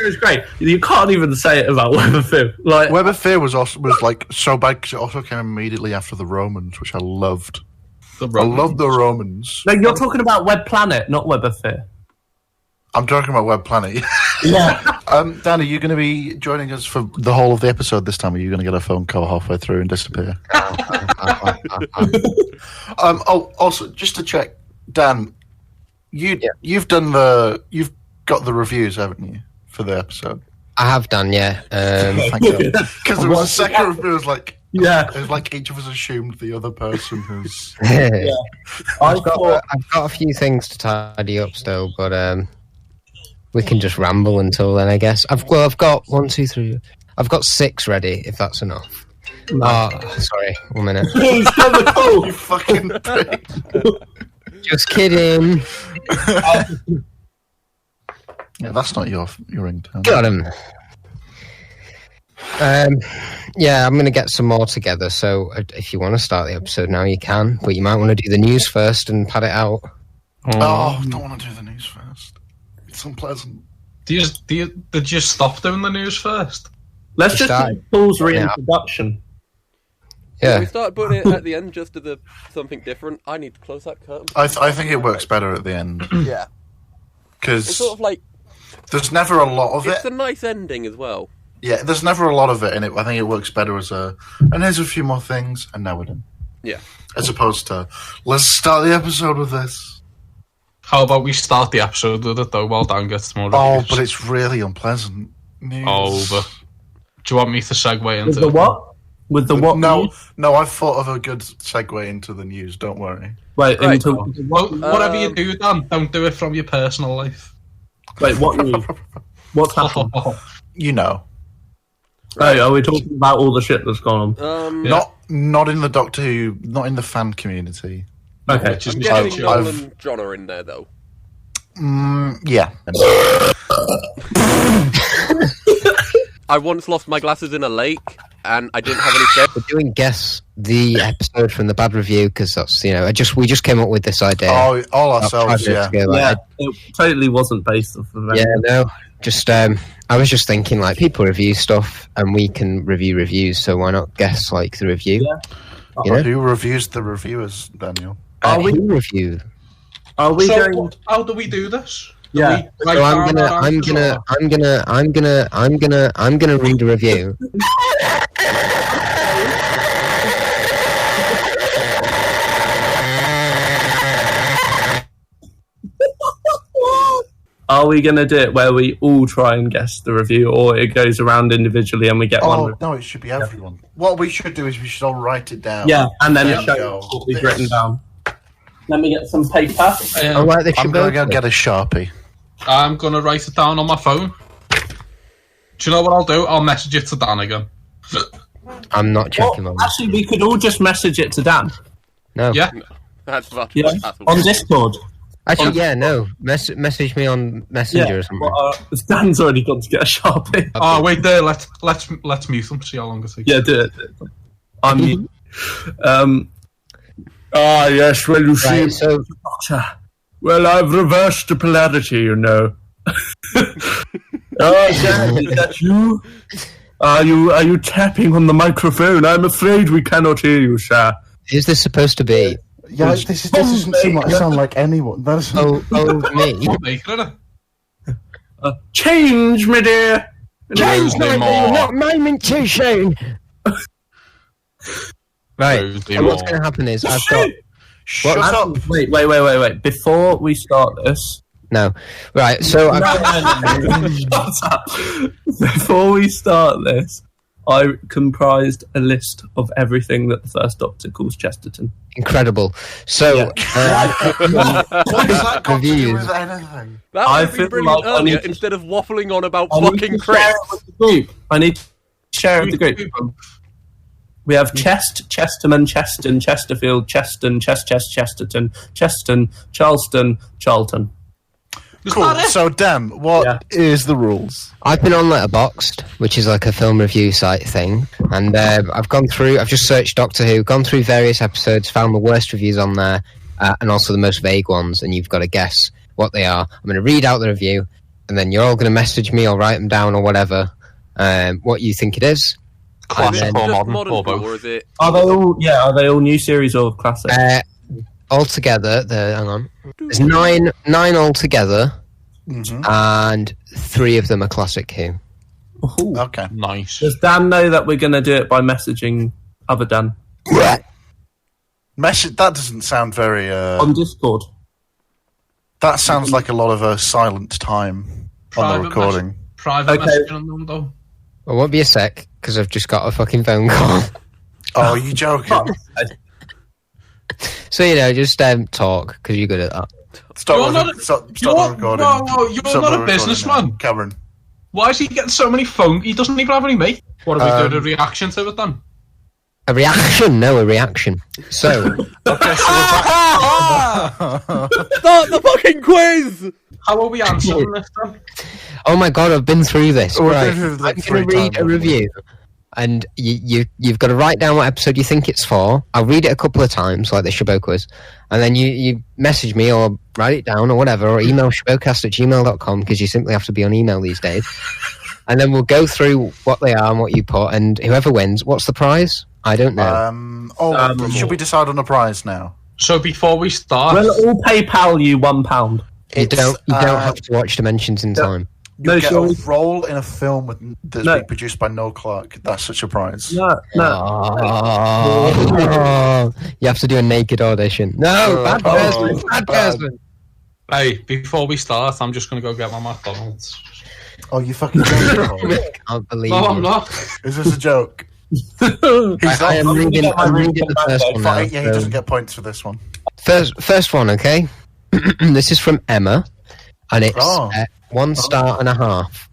is great. You can't even say it about Web of Fear. Like Web of Fear was like so bad because it also came immediately after the Romans, which I loved. I love the Romans. No, you're talking about Web Planet, not Web of Fear. I'm talking about Web Planet. Yeah. Dan, are you going to be joining us for the whole of the episode this time? Or are you going to get a phone call halfway through and disappear? Also, just to check, Dan, you've got the reviews, haven't you, for the episode? I have done, yeah. Thank you. Because there was a second review, it was like, yeah, it was like each of us assumed the other person has. Yeah. I've got a few things to tidy up still, but we can just ramble until then, I guess. I've got 1, 2, 3. I've got 6 ready, if that's enough. No. Sorry, 1 minute. He's got the call. You fucking prick. Just kidding. Yeah, that's not your ringtone. Got him. Yeah, I'm going to get some more together, so if you want to start the episode now, you can, but you might want to do the news first and pad it out. Oh, I don't want to do the news first. It's unpleasant. Did you stop doing the news first? Let's just do Paul's reintroduction. Yeah. We started putting it at the end just as something different. I need to close that curtain. I think it works better at the end. Yeah. Because it's sort of like... there's never a lot of it. It's a nice ending as well. Yeah, there's never a lot of it in it. I think it works better as and here's a few more things, and now we're done. Yeah. As opposed to, let's start the episode with this. How about we start the episode with it, though, while Dan gets more reviews? reviews? But it's really unpleasant news. But do you want me to segue into... With the what? With the what? No, I've thought of a good segue into the news, don't worry. Wait, right. Whatever you do, Dan, don't do it from your personal life. Wait, what news? What's happened? You know. Right. Oh, are we talking about all the shit that's gone on? Not in the Doctor Who, not in the fan community. Okay. I'm guessing Noel and John are in there, though. Yeah. I once lost my glasses in a lake, and I didn't have any steps. We're doing Guess the episode from the bad review, because that's, we just came up with this idea. Oh, all ourselves, yeah. It totally wasn't based off of anything. Yeah, no. Just, I was just thinking, like, people review stuff, and we can review reviews, so why not guess, like, the review? Yeah. Who reviews the reviewers, Daniel? Who review? Are we going... How do we do this? Yeah. So I'm gonna read a review. Are we going to do it where we all try and guess the review, or it goes around individually and we get one? No, it should be everyone. What we should do is we should all write it down. Yeah, and then show what we've written down. Let me get some paper. I'm going to go get a Sharpie. I'm going to write it down on my phone. Do you know what I'll do? I'll message it to Dan again. I'm not checking on actually, we could all just message it to Dan. No. Yeah. That's on Discord. Actually, no. Message me on Messenger or something. Dan's already gone to get a Sharpie. Oh, wait there. Let's mute them. See how long it takes. Yeah, do it. I'm mute. Yes, well, you see... So... Well, I've reversed the polarity, you know. Dan, is that you? Are you tapping on the microphone? I'm afraid we cannot hear you, sir. Who's this supposed to be? Yeah, this doesn't sound like anyone. Me. Change, my dear. Change, my dear. Not moment too soon. Right. And what's going to happen is I've got... Shut up. Wait. Before we start this... No. Right, so... Before we start this, I comprised a list of everything that the First Doctor calls Chesterton. Incredible. So... what does that got to do with anything? That would have been brilliant earlier, instead of waffling on about fucking Chris. I need to share it with the group. We have Chest, Chesterman, Cheston, Chesterfield, Cheston, Chesterton, Cheston, Charleston, Charlton. Cool. So, Dan, what is the rules? I've been on Letterboxd, which is like a film review site thing, and I've just searched Doctor Who, gone through various episodes, found the worst reviews on there, and also the most vague ones, and you've got to guess what they are. I'm going to read out the review, and then you're all going to message me or write them down or whatever, what you think it is. Classic or just modern, or both? or is it? Are they all new series or classic? Altogether, hang on. There's nine altogether, and 3 of them are classic Who. Ooh. Okay. Nice. Does Dan know that we're going to do it by messaging other Dan Message. That doesn't sound very. on Discord? That sounds like a lot of silent time on the recording. Private Okay. messaging on them, though. Well, won't be a sec, because I've just got a fucking phone call. Oh, are you joking? So, just talk, because you're good at that. Stop the recording. No, you're Stop not the a businessman. now. Cameron. Why is he getting so many phone? He doesn't even have any me. What are we doing? A reaction to it then? A reaction? No, a reaction. So, Okay, so we're back. Start the fucking quiz! How are we answering this then? oh my god, I've been through this. We're Right, through I'm like going to 3 read times, a review, and you've got to write down what episode you think it's for. I'll read it a couple of times, like the Shabo quiz, and then you message me or write it down or whatever, or email shobocast@gmail.com, because you simply have to be on email these days. And then we'll go through what they are and what you put, and whoever wins, what's the prize? I don't know. Should we decide on a prize now? So before we start, We'll all PayPal you £1. you don't have to watch Dimensions in Time. You No, get shall a we- role in a film that's No. being produced by Noel Clarke. That's such a prize. No. Oh, you have to do a naked audition. No, bad person. Bad person. hey, before we start, I'm just going to go get my McDonald's. Oh, you fucking joke. Can't believe No, you. I'm not. Is this a joke? I am reading the first one now. Fine, yeah, he doesn't get points for this one. First one, okay? This is from Emma, and it's Oh. 1 star and a half.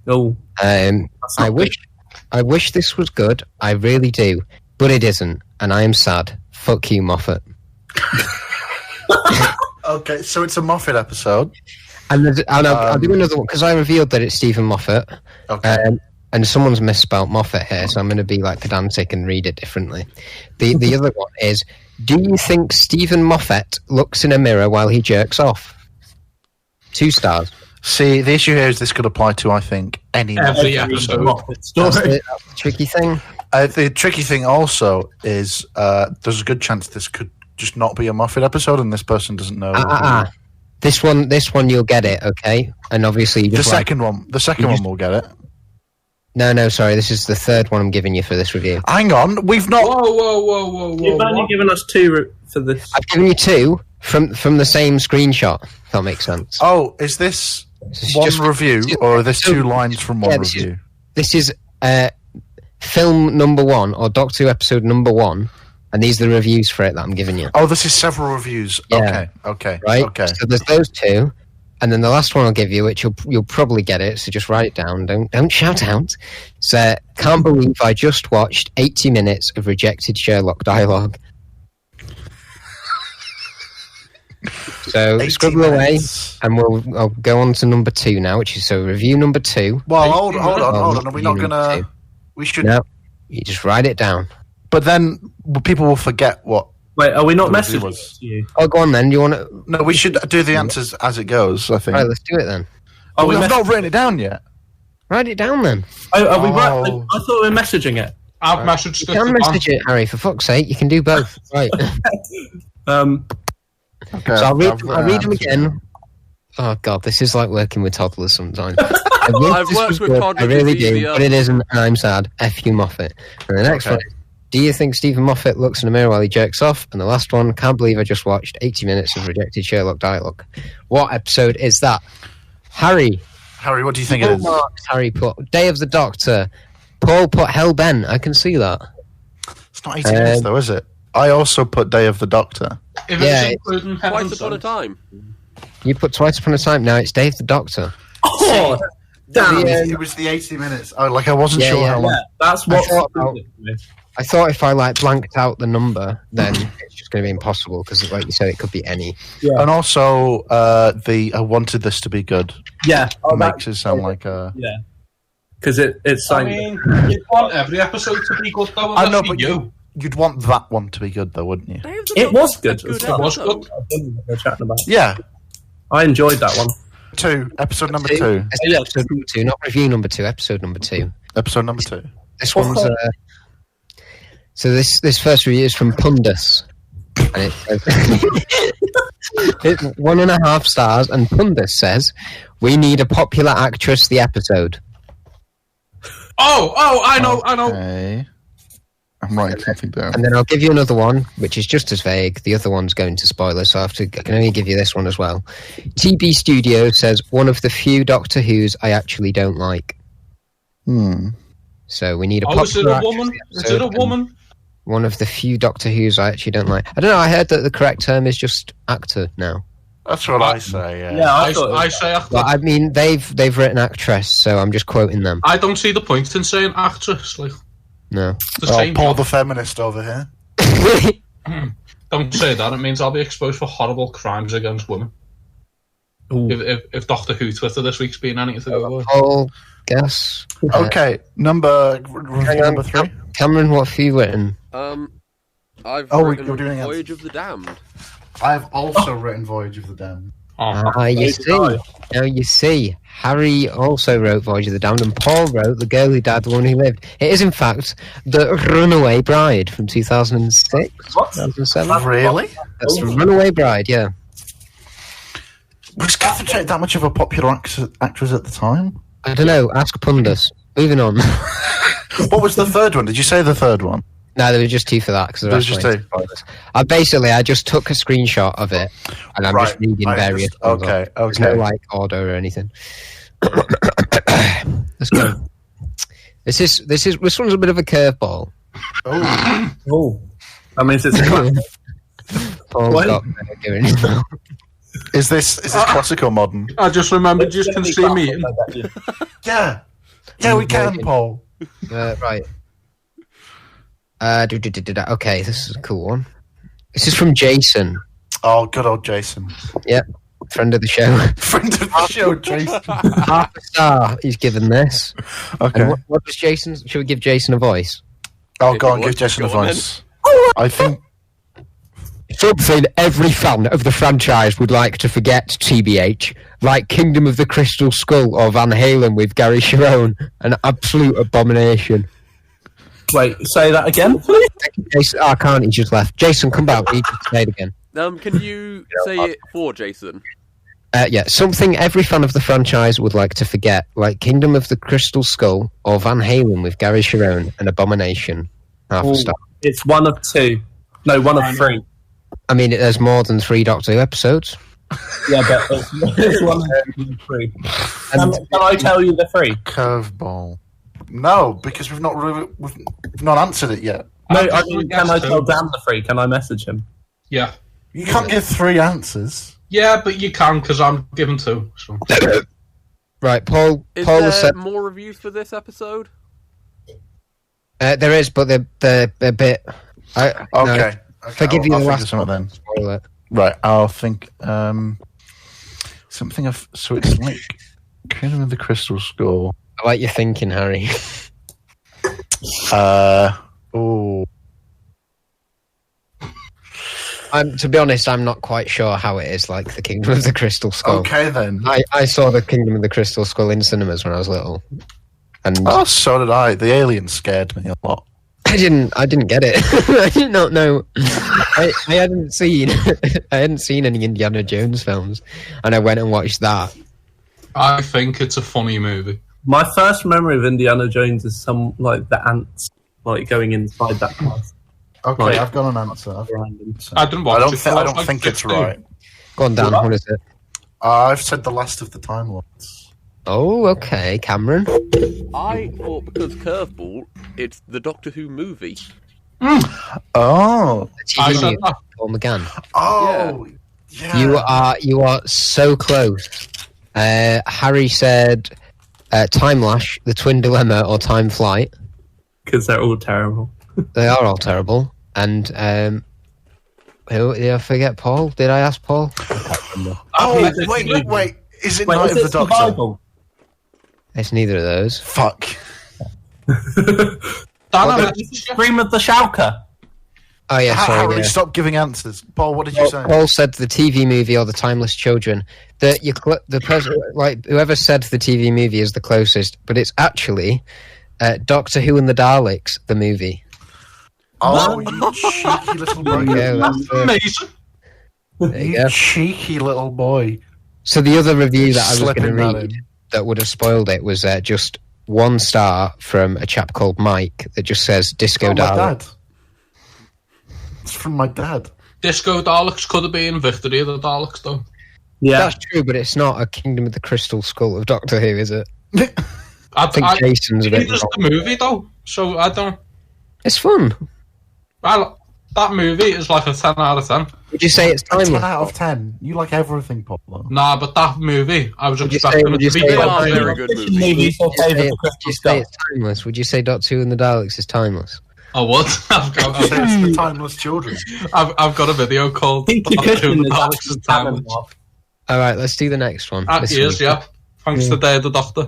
Oh, I wish this was good. I really do, but it isn't, and I am sad. Fuck you, Moffat. Okay, so it's a Moffat episode. And I'll do another one because I revealed that it's Stephen Moffat. Okay. And someone's misspelled Moffat here, so I'm going to be like pedantic and read it differently. The other one is: do you think Stephen Moffat looks in a mirror while he jerks off? 2 stars. See, the issue here is this could apply to, I think, any Every Moffat episode. That's the tricky thing. The tricky thing also is there's a good chance this could just not be a Moffat episode, and this person doesn't know. This one you'll get it, okay? And obviously, The second one will get it. No, sorry. This is the third one I'm giving you for this review. Hang on, we've not. Whoa. you've only given us 2 for this. I've given you 2 from the same screenshot. If that makes sense. Oh, is this This is one just- review, or are there 2 lines from one review? This is film number 1 or Doctor Who episode number 1, and these are the reviews for it that I'm giving you. Oh, this is several reviews. Yeah. Okay. Right? Okay. So there's those 2, and then the last one I'll give you, which you'll probably get it. So just write it down. Don't shout out. So can't believe I just watched 80 minutes of rejected Sherlock dialogue. So 80 scribble away, minutes. and I'll go on to number 2 now, which is so review number 2. Well, hold on. Well, Are we not review gonna? number 2. We should. No, you just write it down. But then people will forget what. Wait, are we not The review messaging was- to you? Oh, go on then. Do you want to? No, we should do the answers as it goes. I think. Right, let's do it then. Are we I've mess- not written it down yet. Write it down then. are we Oh. right? I thought we were messaging it. I've messaged You it can to message it, Harry. For fuck's sake, you can do both. Right. Okay. So I'll read them again. Oh god, this is like working with toddlers sometimes. I've worked with toddlers, I really it's do, easier. but it isn't, and I'm sad. F you, Moffat. And the next Okay. one is, do you think Stephen Moffat looks in a mirror while he jerks off? And the last one, can't believe I just watched 80 minutes of rejected Sherlock dialogue. What episode is that? Harry. Harry, what do you think it Paul is? marks Harry put Day of the Doctor. Paul put Hellbent. I can see that. It's not 80 minutes though, is it? I also put Day of the Doctor. If Yeah, it's including Heaven Twice upon a time. You put Twice Upon a Time. Now it's Day of the Doctor. Oh, damn! It was the 80 minutes. I wasn't Yeah, sure yeah, how long. Yeah, that's what. I thought if I blanked out the number, then it's just going to be impossible because, like you said, it could be any. Yeah, And also, I wanted this to be good. yeah. Oh, Makes it sound like a. yeah. Because it's I like mean, you want every episode to be good, though. I know, Unless but you. you'd want that one to be good, though, wouldn't you? it was good. It was good. We're chatting about. Yeah. I enjoyed that one. Episode number 2. Episode number 2, not review number 2. Episode number 2. Episode number 2. This one's so this first review is from Pundus, and it's 1.5 stars. And Pundus says, "We need a popular actress. The episode." I know. Okay. I'm writing something down. And then I'll give you another one, which is just as vague. The other one's going to spoilers, so I can only give you this one as well. TB Studio says, "One of the few Doctor Who's I actually don't like." So we need a popular is it a actress woman? for the Is it a episode, woman? One of the few Doctor Who's I actually don't like. I don't know, I heard that the correct term is just actor now. That's what I say, yeah. Yeah, I say actor. But I mean, they've written actress, so I'm just quoting them. I don't see the point in saying actress. Like, No. the same Paul job. the feminist over here. Don't say that. It means I'll be exposed for horrible crimes against women. If Doctor Who Twitter this week's been anything to do with it. Paul, guess. Okay, number 3. Cameron, what have you written? I've we're written doing it. Voyage of the Damned. I've also written Voyage of the Damned. You see. Now you see. Harry also wrote Voyage of the Damned, and Paul wrote The Girl Who Died, the One Who Lived. It is, in fact, The Runaway Bride from 2006. What? 2007. Really? That's The Runaway Bride, yeah. Was Catherine Tate that much of a popular actress at the time? I don't know. Ask Pundus. Moving on. What was the third one? Did you say the third one? No, there were just 2 for that. Because There was just 2. I just took a screenshot of it, and I'm just reading various. Okay. There's no order or anything. Let's go. This one's a bit of a curveball. Oh. That means it's Paul's got better going his mouth. Is this classic or modern? I just remembered you can see me. Yeah. Yeah, we can, Paul. Right. Okay, this is a cool one. This is from Jason. Oh, good old Jason. Yep, friend of the show. Friend of the show, Jason. Half a star he's given this. Okay. And what does Jason... Should we give Jason a voice? Oh, go on, give Jason a voice. I think... Something every fan of the franchise would like to forget, TBH. Like Kingdom of the Crystal Skull or Van Halen with Gary Sharon. An absolute abomination. Wait, say that again, please? Jason, I can't, he just left. Jason, come back. We need to say it again. Can you say it for Jason? Yeah, something every fan of the franchise would like to forget, like Kingdom of the Crystal Skull or Van Halen with Gary Sharon, an abomination. Half a star. It's one of 2. No, one of 3. I mean, there's more than 3 Doctor Who episodes. Yeah, but it's one of 3. Can I tell you the 3? Curveball. No, because we've not answered it yet. No, I mean, can I tell Dan the 3? Can I message him? Yeah. You can't give 3 answers. Yeah, but you can, because I'm given 2. So. Right, Paul Is has there said... more reviews for this episode? There is, but they're a bit... Okay. No, forgive you I'll the think last of something then. spoil it. Right, I'll think something of... So it's like Kingdom of the Crystal Skull. I like your thinking, Harry. To be honest, I'm not quite sure how it is like the Kingdom of the Crystal Skull. Okay, then. I saw the Kingdom of the Crystal Skull in cinemas when I was little. And Oh, so did I. The aliens scared me a lot. I didn't get it. I did not know. I hadn't seen any Indiana Jones films, and I went and watched that. I think it's a funny movie. My first memory of Indiana Jones is some, like, the ants, like, going inside that house. Okay, Right. I've got an answer. I didn't watch it. I don't think it's right. Go on, Dan. What is it? I've said the last of the Time Lords. Oh, okay, Cameron. I thought because Curveball, it's the Doctor Who movie. Oh. I said that. Paul McGann. Oh. Yeah. You are so close. Harry said Time Lash, The Twin Dilemma, or Time Flight. Because they're all terrible. They are all terrible. And who did I forget? Paul? Did I ask Paul? I can't remember. Oh, wait. Is it Night of the Doctor? Survival? It's neither of those. Fuck. Dan, I messaged you. Scream of the Shouker. Oh yeah, sorry. Harry, stop giving answers. Paul, what did you say? Paul said the TV movie or the Timeless Children. The person, like whoever said the TV movie is the closest, but it's actually Doctor Who and the Daleks, the movie. Oh, you cheeky little boy! That's amazing. There you You go. cheeky little boy. So the other review that I was going to Slipping that read in. that would have spoiled it was just 1 star from a chap called Mike that just says Disco Oh, my Dalek. dad. It's from my dad. Disco Daleks could have been Victory of the Daleks, though. Yeah. That's true, but it's not a Kingdom of the Crystal Skull of Doctor Who, is it? I think Jason's a bit It's wrong. the movie, though, so I don't... It's fun. Well, that movie is like a 10 out of 10. Would you say it's A 10 timeless? out of 10. You like everything, Paul. Nah, but that movie, I was Would you expecting say- it to be... They Yeah, are yeah. very good movies. Movies or Would you favourite say- for would you Crystal say Skull. it's timeless? Would you say Doctor Who and the Daleks is timeless? I would. I've It's the Timeless Children. got a video called Pinky Doctor Who Cushion and the is Daleks actually is Timeless. Alright, let's do the next one. This Yes, week. yeah. Thanks to Day of the Doctor.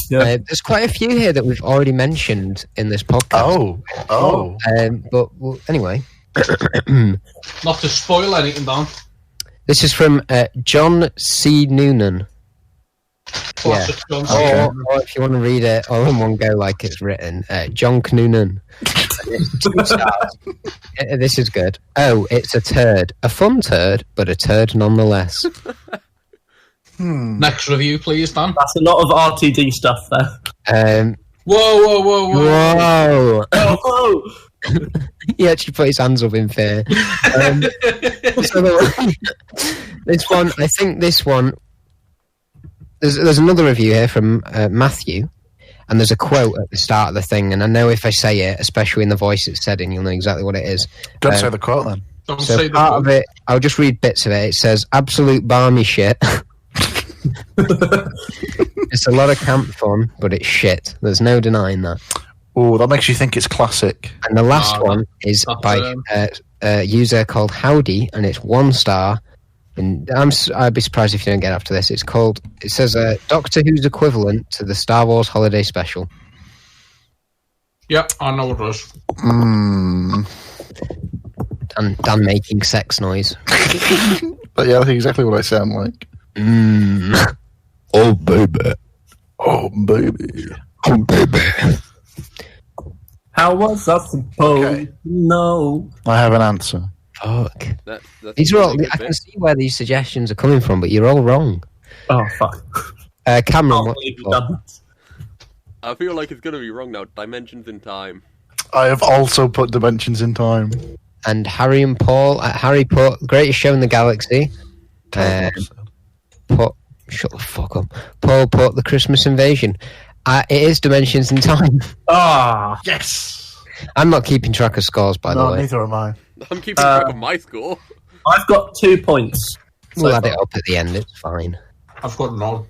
Yeah. There's quite a few here that we've already mentioned in this podcast. Oh. But well, anyway, Not to spoil anything, Dan. this is from John C. Noonan. Classic John Or, Cena. or if you want to read it all in one go like it's written, John Noonan. 2 stars. This is good. Oh, it's a turd. A fun turd, but a turd nonetheless. Next review, please, Dan. That's a lot of RTD stuff there. Whoa. Whoa! Oh, He actually put his hands up in fear. So this one, I think this one. There's another review here from Matthew, and there's a quote at the start of the thing, and I know if I say it, especially in the voice it's said in, you'll know exactly what it is. Don't say the quote then. Don't So say the part of it, I'll just read bits of it. It says, absolute barmy shit. It's a lot of camp fun, but it's shit. There's no denying that. Oh, that makes you think it's classic. And the last Ah, one is that's, by a user called Howdy, and it's 1 star. And I'd be surprised if you don't get after this. It says Doctor Who's equivalent to the Star Wars Holiday Special. Yeah, I know what it is. Dan making sex noise. But yeah, that's exactly what I sound like. Oh baby, Oh, baby. oh baby. how was I supposed to know? I have an answer. Fuck. That's These a are all. really good I bit. can see where these suggestions are coming from, but you're all wrong. Oh, fuck. Cameron, Can't what believe you've done that. I feel like it's going to be wrong now. Dimensions in time. I have also put Dimensions in Time. and Harry and Paul. Harry put greatest show in the galaxy. Shut the fuck up. Paul put the Christmas Invasion. It is Dimensions in Time. Ah, Yes! I'm not keeping track of scores, by the No, way. neither am I. I'm keeping track of my score. I've got 2 points. We'll so add it far. up at the end. It's fine. I've got none.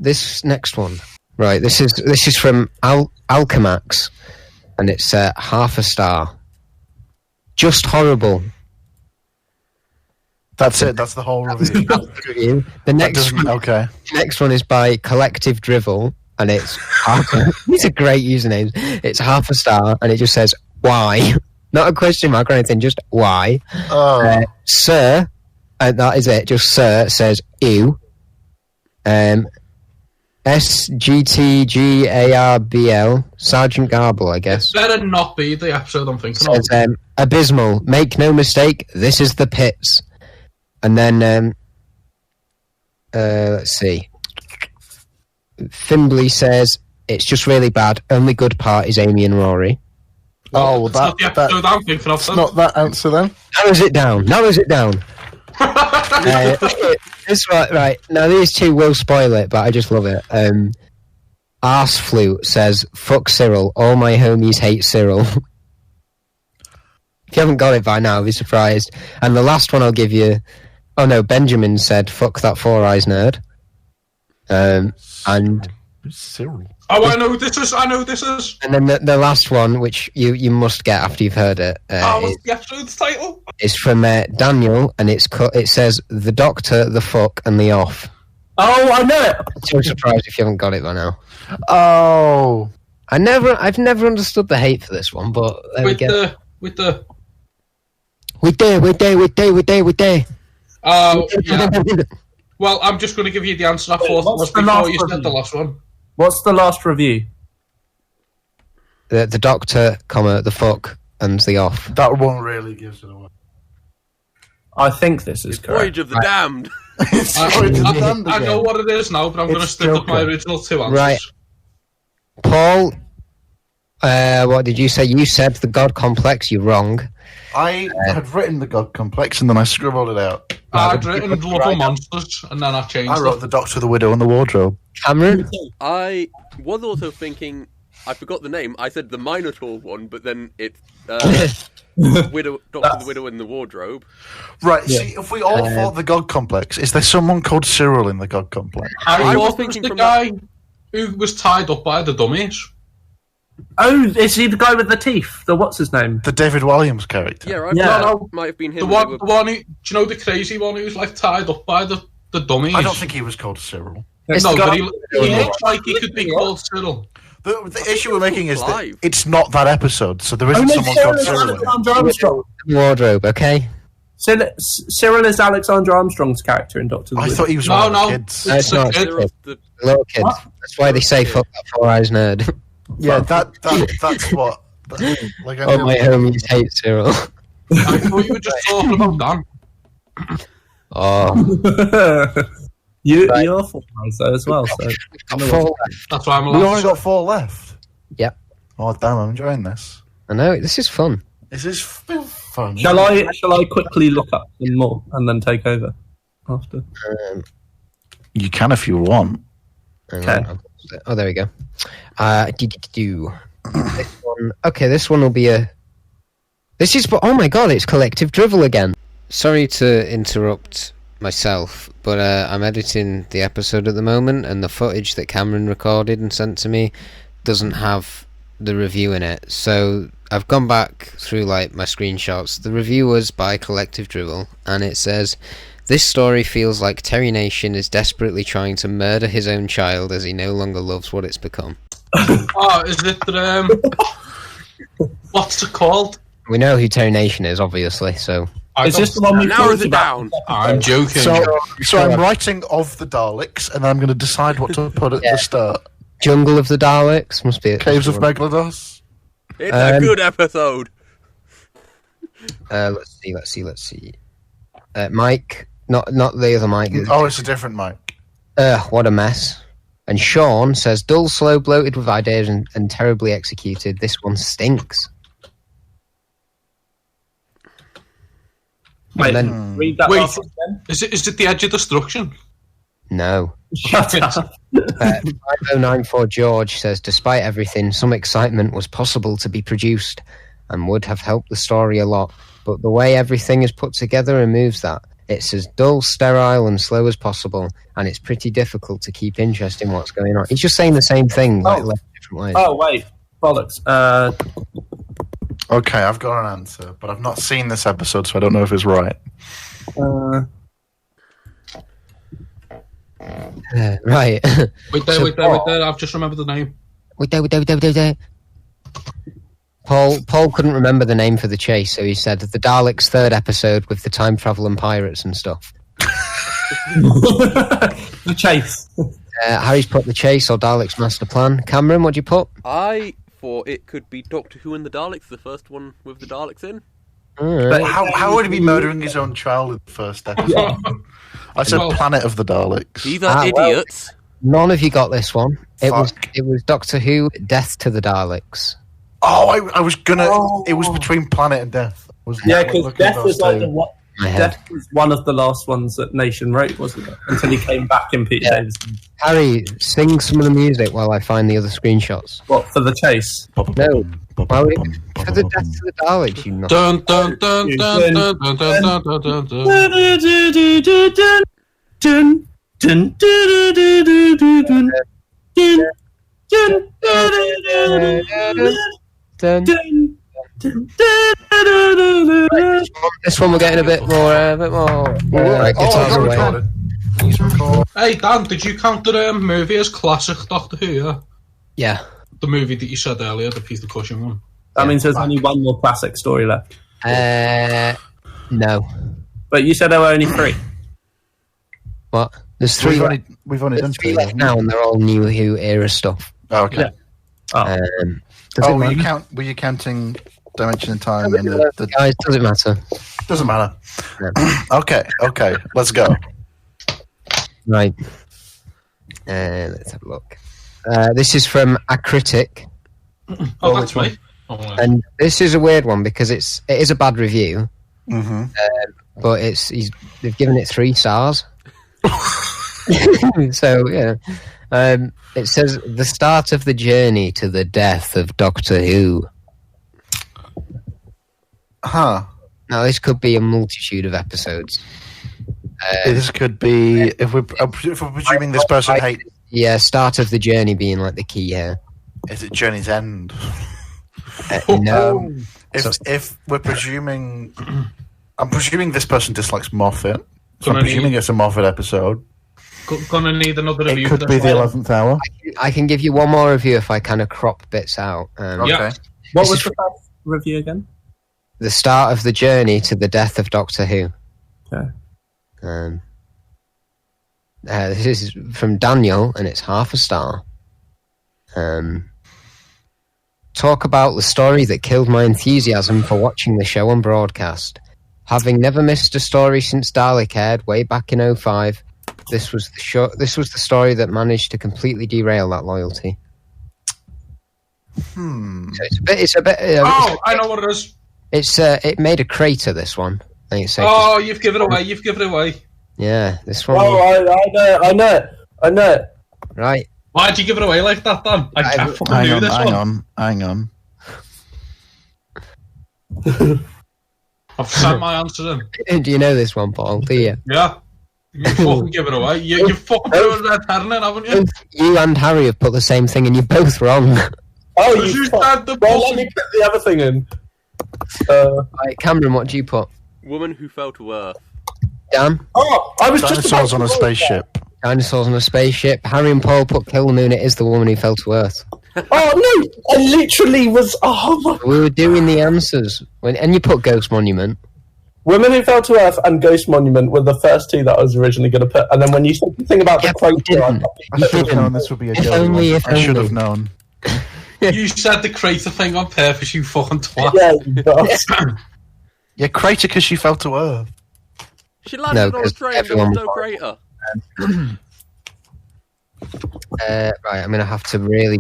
This next one, right? This is from Alchemax, and it's 0.5 star. Just horrible. That's it. That's the whole review. The next one, Okay. next one is by Collective Drivel, and it's these are great usernames. It's 0.5 star, and it just says why, not a question mark or anything, just why. Oh. Sir, and that is it. Just sir says ew. SGTGARBL Sergeant Garble, I guess. Better not be the episode I'm thinking of. Says abysmal. Make no mistake, this is the pits. And then let's see. Fimbley says it's just really bad. Only good part is Amy and Rory. Oh, It's not the episode I'm thinking of. It's not that answer then. Narrows it down. This one, right now, these two will spoil it, but I just love it. Arse Flute says, "Fuck Cyril. All my homies hate Cyril." If you haven't got it by now, I'll be surprised. And the last one I'll give you. Oh no, Benjamin said, "Fuck that Four Eyes nerd." And Cyril. Oh, I know this is. and then the last one, which you must get after you've heard it, What's the episode's title? is from Daniel, and it says, "The Doctor, the Fuck, and the Off." Oh, I know it. So surprised if you haven't got it by now. Oh. I've never understood the hate for this one, but there we With go. with the... We're there. Oh, yeah. Well, I'm just going to give you the answer I thought was before you said the last one. What's the last review? The Doctor, the fuck, and the off. That one really gives it away. I think this is correct. Voyage of the Damned. I know what it is now, but I'm going to stick with my original two answers. Right. Paul, what did you say? You said the God Complex. You're wrong. I had written the God Complex and then I scribbled it out. I'd written Lovable Monsters and then I changed I wrote it. The Doctor, the Widow, and the Wardrobe. Cameron? I was also thinking... I forgot the name. I said the Minotaur one, but then it's Doctor, the Widow, and the Wardrobe. Right, see, if we all thought the God Complex, is there someone called Cyril in the God Complex? I was was thinking the from guy who was tied up by the dummies. Oh, is he the guy with the teeth? What's his name? The David Williams character. Yeah, No, might have been him. the one who, do you know the crazy one who's like tied up by the dummies? I don't think he was called Cyril. No, but he looks like he could be called Cyril. The issue we're making is that Live. it's not that episode, so there isn't someone called Cyril in it. Alexander Armstrong. Wardrobe, okay? Cyril is Alexander Armstrong's character in Doctor Who. I thought he was No, one of no. the kids. No, it's not. Cyril's the... The little kid. What? That's why they say fuck that four-eyes nerd. Yeah, that's what... Like, All my homies hate Cyril. I thought you were just talking about Dan. Oh. You're full though as well. So. Got four left. That's why I'm we only allowed. got 4 left. Yep. Oh, damn, I'm enjoying this. I know, this is fun. This is fun. Shall I quickly look up some more and then take over after? You can if you want. Okay. Oh, there we go. This one. Okay, this one will be a... This is... Oh my god, it's Collective Drivel again. Sorry to interrupt myself, but I'm editing the episode at the moment, and the footage that Cameron recorded and sent to me doesn't have the review in it. So I've gone back through like my screenshots. The review was by Collective Drivel, and it says, "This story feels like Terry Nation is desperately trying to murder his own child as he no longer loves what it's become." Oh, is it what's it called? We know who Terry Nation is, obviously, so... Is this the one we Narrows talked it about? down. I'm joking. So I'm writing of the Daleks, and then I'm going to decide what to put at the start. Jungle of the Daleks must be it. Caves of Megalodos. It's a good episode. Let's see. Mike, not the other Mike. Oh, it's a different Mike. What a mess. And Sean says, dull, slow, bloated with ideas and terribly executed. This one stinks. Wait, then- read that Wait. last one again. Is it the Edge of Destruction? No. Shut up. 5094 George says, despite everything, some excitement was possible to be produced and would have helped the story a lot. But the way everything is put together removes that. It's as dull, sterile, and slow as possible, and it's pretty difficult to keep interest in what's going on. He's just saying the same thing, like different ways. Oh, wait. Bollocks. Okay, I've got an answer, but I've not seen this episode, so I don't know if it's right. Right. Wait there. I've just remembered the name. Wait there. Paul couldn't remember the name for the chase, so he said the Daleks' third episode with the time travel and pirates and stuff. The chase. Harry's put the chase or Daleks' master plan. Cameron, what'd you put? I thought it could be Doctor Who and the Daleks, the first one with the Daleks in. But how would he be murdering his own child in the first episode? I said Planet of the Daleks. These are idiots. None of you got this one. It Fuck. was Doctor Who, Death to the Daleks. Oh, I was gonna... It was between Planet and Death. Yeah, because Death was like My head. Death was one of the last ones that Nation wrote, wasn't it? Until he came back in Peter Davison. Harry, sing some of the music while I find the other screenshots. What, for the chase? No. Well, for the Death to the Daleks, you know. Dun dun dun dun dun dun dun dun dun dun. This one we're getting a bit more guitars away. Hey Dan, did you count the movie as classic Doctor Who? Yeah, Yeah. the movie that you said earlier, the piece of cushion one. That means there's only one more classic story left. No. But you said there were only 3. What? There's 3. We've only done 3 2 left now, and they're all New Who era stuff. Oh, okay. Yeah. Oh. Were you counting Dimension in Time? And Guys, doesn't matter. Doesn't matter. No. Okay, let's go. Right. Let's have a look. This is from A Critic. Oh, that's me. And this is a weird one because it is a bad review. Mm-hmm. But they've given it 3 stars. So, yeah. It says, the start of the journey to the death of Doctor Who. Huh. Now, this could be a multitude of episodes. This could be, if we're presuming this person hates... Yeah, start of the journey being like the key here. Is it Journey's End? No. If we're presuming... I'm presuming this person dislikes Moffat. So I'm presuming it's a Moffat episode. Gonna need another review. It could be the 11th hour. I can give you one more review if I kind of crop bits out. Okay. What was the first review again? The start of the journey to the death of Doctor Who. Okay. This is from Daniel, and it's 0.5 star. Talk about the story that killed my enthusiasm for watching the show on broadcast. Having never missed a story since Dalek aired way back in 2005, this was the story that managed to completely derail that loyalty. So it's a bit. I know what it is. It made a crater. This one. I think it's safe Oh, you've given it away. Yeah, this one. Oh, I know. Right. Why'd you give it away like that, Dan? I can't fucking do this one. Hang on. I've sent my answer in. Do you know this one, Paul? Do you? Yeah. You fucking give it away. You fucking ruined Red Herring, haven't you? Both you and Harry have put the same thing, and you're both wrong. Oh, you said the well, let me put the other thing in. Right, Cameron, what do you put? Woman who fell to earth. Dan? Oh, I was just Dinosaurs on a spaceship. Dinosaurs on a spaceship. Harry and Paul put Kill the Moon. It is the woman who fell to Earth. Oh no! I literally was. Oh my! We were doing the answers, and you put Ghost Monument. Women Who Fell to Earth and Ghost Monument were the first 2 that I was originally going to put, and then when you said the thing about the crater, I should have known this would be a joke. I should have known. You said the crater thing on purpose, you fucking twat. Yeah, you bastard. Yeah, crater because she fell to Earth. She landed on a train, there was no crater. Right, I'm going to have to really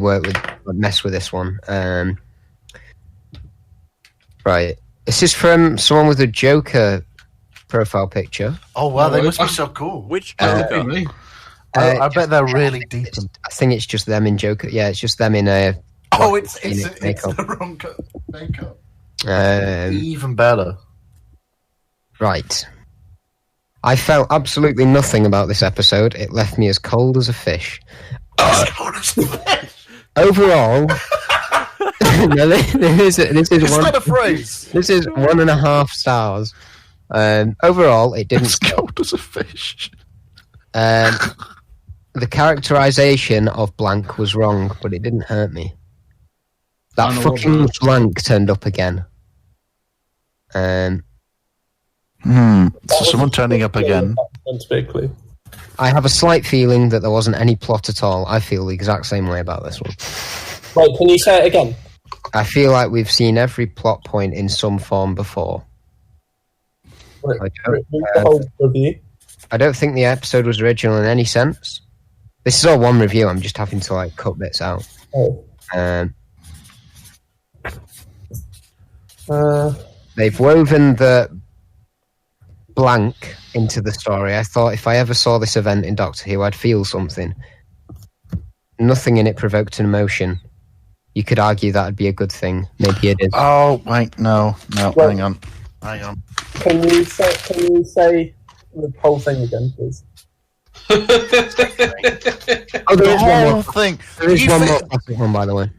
mess with this one. Right, this is from someone with a Joker profile picture. Oh wow, they must be so cool. Which Joker? I bet they're really deep. I think it's just them in Joker. Yeah, it's just them in a. Oh, it's the wrong makeup. Even better. Right. I felt absolutely nothing about this episode. It left me as cold as a fish. Overall, no, this is one. Not a phrase. This is 1.5 stars. Overall, it didn't. As cold as a fish. The characterization of blank was wrong, but it didn't hurt me. That fucking blank turned up again. So someone turning up again. I have a slight feeling that there wasn't any plot at all. I feel the exact same way about this one. Wait, can you say it again? I feel like we've seen every plot point in some form before. Wait, the whole review? I don't think the episode was original in any sense. This is all one review. I'm just having to cut bits out. They've woven the blank into the story. I thought if I ever saw this event in Doctor Who, I'd feel something. Nothing in it provoked an emotion. You could argue that'd be a good thing. Maybe it is. Oh, wait, no, hang on. Can you say the whole thing again, please? There is one more thing. There is one more classic one, by the way.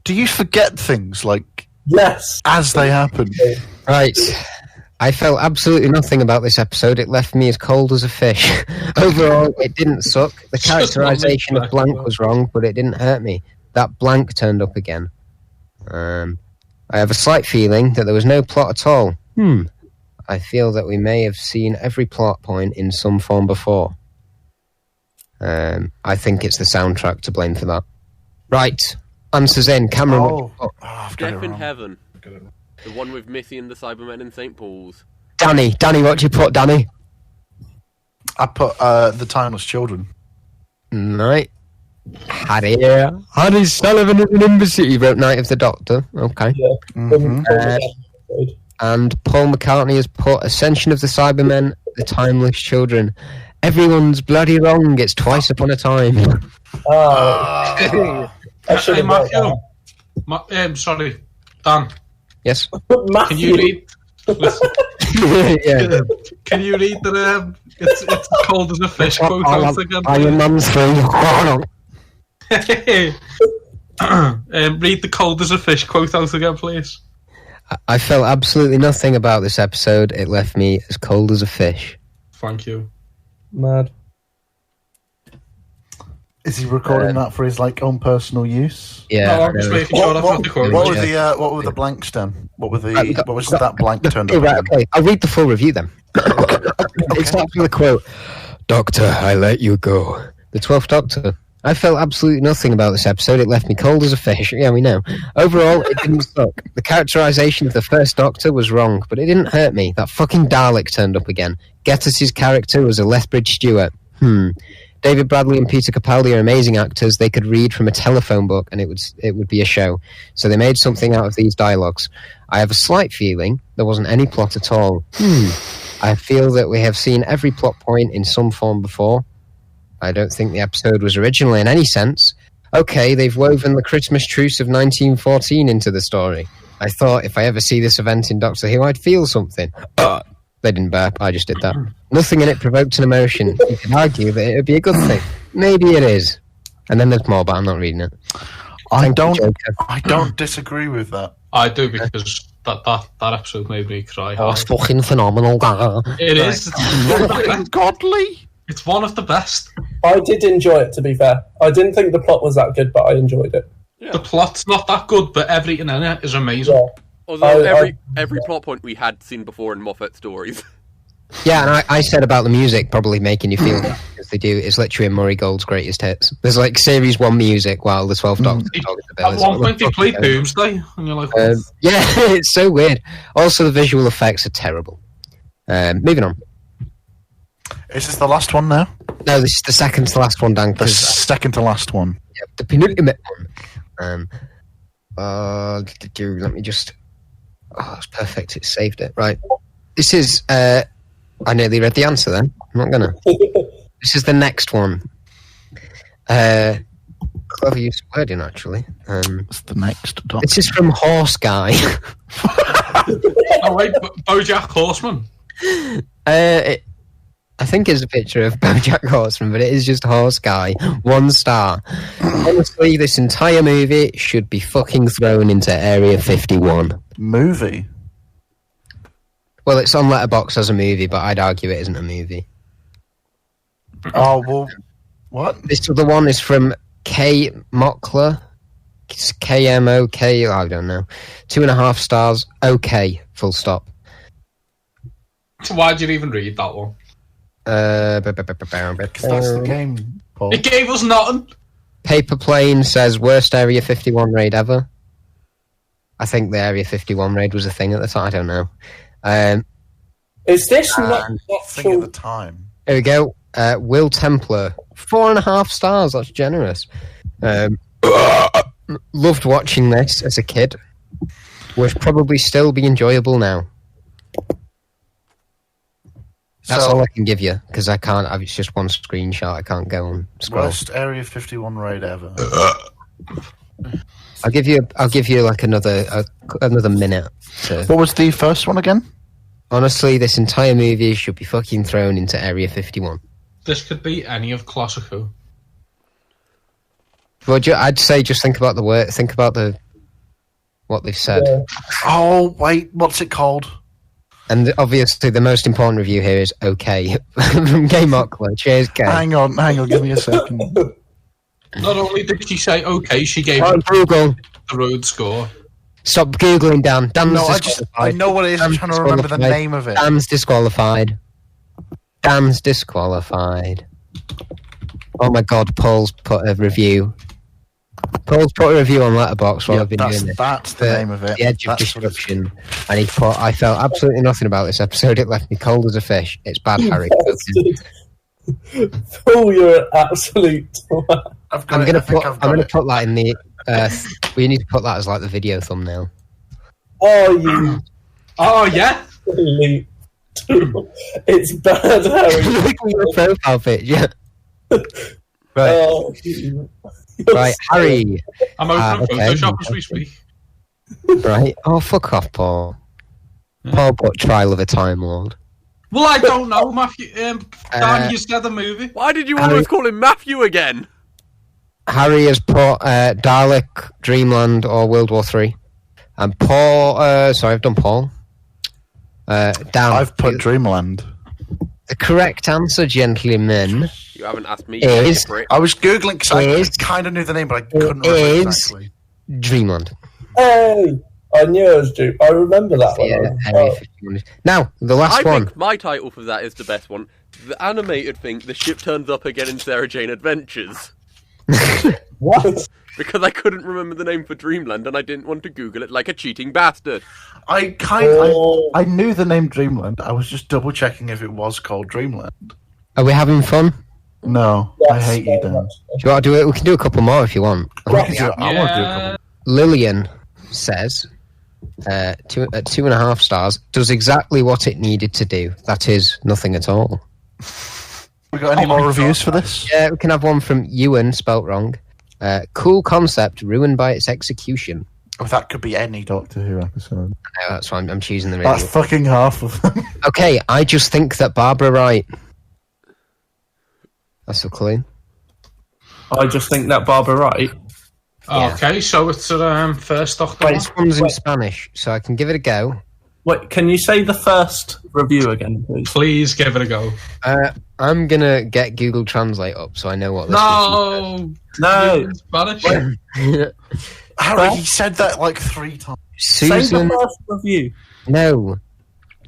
Do you forget things yes, as they happen? Right. I felt absolutely nothing about this episode. It left me as cold as a fish. Overall, it didn't suck. The characterization of blank was wrong, but it didn't hurt me. That blank turned up again. I have a slight feeling that there was no plot at all. I feel that we may have seen every plot point in some form before. I think it's the soundtrack to blame for that. Right. Answers in. Cameron. Death in Heaven. The one with Missy and the Cybermen in St. Paul's. Danny, what do you put, Danny? I put The Timeless Children. Right. Harry Sullivan is an embassy. He wrote Night of the Doctor. Okay. Yeah. And Paul McCartney has put Ascension of the Cybermen, The Timeless Children. Everyone's bloody wrong. It's Twice Upon a Time. Hey, Matthew. Sorry, Dan. Yes. Can you read? Yeah. Can you read the it's cold as a fish quote out again? Iron Man 3. Read the cold as a fish quote out again, please. I felt absolutely nothing about this episode. It left me as cold as a fish. Thank you. Mad. Is he recording that for his own personal use? Yeah. No, I'm just making sure that's not the quote. What were the blanks then? What was that blank turned up? Right, okay. I'll read the full review then. It starts with a quote. Doctor, I let you go. The 12th Doctor. I felt absolutely nothing about this episode. It left me cold as a fish. Yeah, we know. Overall, it didn't suck. The characterization of the first Doctor was wrong, but it didn't hurt me. That fucking Dalek turned up again. Gettus's character was a Lethbridge Stewart. David Bradley and Peter Capaldi are amazing actors. They could read from a telephone book and it would be a show. So they made something out of these dialogues. I have a slight feeling there wasn't any plot at all. I feel that we have seen every plot point in some form before. I don't think the episode was original in any sense. Okay, they've woven the Christmas truce of 1914 into the story. I thought if I ever see this event in Doctor Who, I'd feel something. They didn't burp, I just did that. Nothing in it provoked an emotion. You could argue that it would be a good thing. Maybe it is. And then there's more, but I'm not reading it. I don't disagree with that. I do, because that episode made me cry. Oh, it's fucking phenomenal. It is. It's godly. It's one of the best. I did enjoy it, to be fair. I didn't think the plot was that good, but I enjoyed it. Yeah. The plot's not that good, but everything in it is amazing. Yeah. Although every plot point we had seen before in Moffat stories. Yeah, and I said about the music probably making you feel that, because they do. It's literally Murray Gold's greatest hits. There's Series 1 music while the 12th Doctor is talking about At one point they played Doomsday, and you're like... yeah, it's so weird. Also, the visual effects are terrible. Moving on. Is this the last one now? No, this is the second to last one, Dan. The second to last one. Yeah, the penultimate one. Let me just... Oh, it's perfect. It saved it. Right. This is... I nearly read the answer then. I'm not gonna. This is the next one. Clever use of wording, actually. It's the next Doctor. This is from Horse Guy. Oh, wait, BoJack Horseman. I think it's a picture of BoJack Horseman, but it is just Horse Guy. 1 star. Honestly, this entire movie should be fucking thrown into Area 51. Movie? Well, it's on Letterboxd as a movie, but I'd argue it isn't a movie. Oh, well, what? This other one is from K. Mockler. It's KMOK, I don't know. 2.5 stars. Okay, full stop. So why'd you even read that one? Because that's the game, Paul. It gave us nothing. Paper Plane says worst Area 51 raid ever. I think the Area 51 raid was a thing at the time. I don't know. Is this not thing at the time? Here we go. Will Templar, 4.5 stars. That's generous. Loved watching this as a kid. Would probably still be enjoyable now. That's all I can give you, because I can't. It's just one screenshot. I can't go and scroll. Worst Area 51 raid ever. I'll give you like another minute. What was the first one again? Honestly, this entire movie should be fucking thrown into Area 51. This could be any of Classic Who. Well, I'd say just think about the word. Think about what they've said. Yeah. Oh wait, what's it called? And obviously, the most important review here is okay from Game Mockler. Cheers, Kay. Hang on, give me a second. Not only did she say okay, she gave Google the road score. Stop googling, Dan. Dan's No, disqualified. I know what it is. I'm Dan's trying to remember the disqualified. name of it. Dan's disqualified. Dan's disqualified. Oh my God, Paul's put a review. Paul's put a review on Letterboxd while I've been doing this. That's the name of it. The Edge of Destruction. And he put, I felt absolutely nothing about this episode. It left me cold as a fish. It's bad, Harry. Oh, you're an absolute twat. I'm gonna put that in the. We need to put that as like the video thumbnail. Oh, you Oh, yeah? absolute twat. It's bad, Harry. Look at your profile picture. Right, Oh, right, Harry. I'm opening okay. Photoshop as we speak. Right. Oh, fuck off, Paul. Paul put Trial of a Time Lord. Well, I don't know, Matthew. Dan, you said the movie. Why did you always call him Matthew again? Harry has put Dalek, Dreamland, or World War 3. And Paul. Sorry, I've done Paul. Dan. I've put Dreamland. The correct answer, gentlemen, You haven't asked me. Is- Prick. I was googling because I Is- kind of knew the name, but I couldn't remember is- exactly. Dreamland. hey! I knew it was Drew. I remember that one. Yeah, Harry, 51. Now, the last I one. think my title for that is the best one. The animated thing, the ship turns up again in Sarah Jane Adventures. What? Because I couldn't remember the name for Dreamland and I didn't want to Google it like a cheating bastard. I knew the name Dreamland. I was just double checking if it was called Dreamland. Are we having fun? No, I hate you, Dan. Do you want to do it? We can do a couple more if you want. I want to do a couple. Lillian says, 2.5 stars, does exactly what it needed to do. That is, nothing at all. We got any more reviews for this? Yeah, we can have one from Ewan, spelt wrong. Cool concept, ruined by its execution. Oh, that could be any Doctor Who episode. No, that's fine. I'm choosing the radio. That's fucking half of them. Okay, I just think that Barbara Wright. That's a clue. I just think that Barbara Wright. Yeah. Okay, so it's first Doctor. This one's in Spanish, so I can give it a go. Wait, can you say the first review again, please? Please give it a go. I'm gonna get Google Translate up so I know what this No. Spanish. is. Harry, he said that like 3 times. Say the Susan. first review. No.